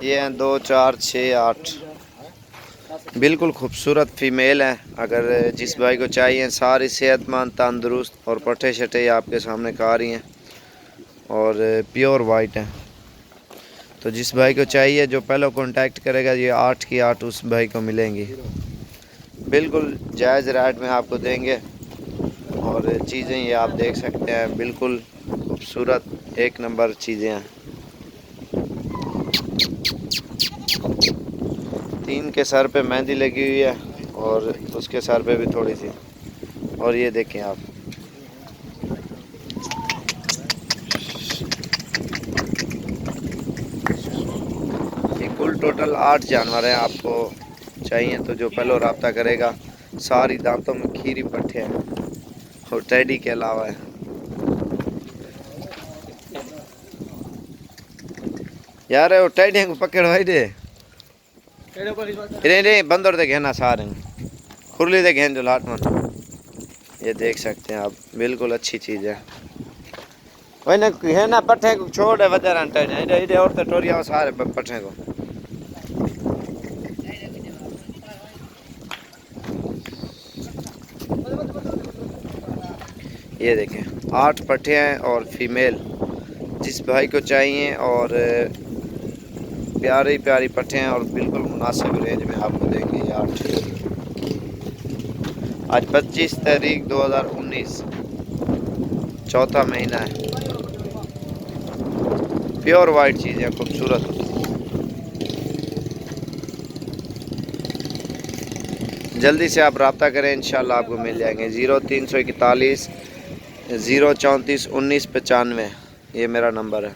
ये हैं 2, 4, 6, 8 बिल्कुल खूबसूरत फ़ीमेल है। अगर जिस भाई को चाहिए, सारी सेहतमंद तंदुरुस्त और पट्ठे शट्टे आपके सामने खा रही हैं और प्योर वाइट है। तो जिस भाई को चाहिए, जो पहले कांटेक्ट करेगा, ये 8 की 8 उस भाई को मिलेंगी। बिल्कुल जायज़ रेट में आपको देंगे और चीज़ें ये आप देख सकते हैं, बिल्कुल खूबसूरत एक नंबर चीज़ें हैं। 3 के सर पे मेहंदी लगी हुई है और उसके सर पे भी थोड़ी सी। और ये देखें आप, ये कुल टोटल 8 जानवर हैं। आपको चाहिए तो जो पहले रब्ता करेगा, सारी दांतों में खीरी पट्टे हैं और टेडी के अलावा है। यार वो टेडी को पकड़ भाई दे रे बंदर दे घेना सारे खुरली दे घेन जो लाट मन। ये देख सकते हैं आप, बिल्कुल अच्छी चीज़ है। वही ना है ना, पट्टे को छोड़ है वजह टेडी और तो टोरिया सारे पट्टे को। ये देखें 8 पट्टे हैं और फीमेल। जिस भाई को चाहिए और प्यारी प्यारी पट्टे हैं और बिल्कुल मुनासिब रेंज में आपको देंगे ये 8। आज 25 तारीख 2019, चौथा महीना है। प्योर वाइट चीज़ है, खूबसूरत। जल्दी से आप रब्ता करें, इंशाल्लाह आपको मिल जाएंगे। 0341 034 1995 ये मेरा नंबर है।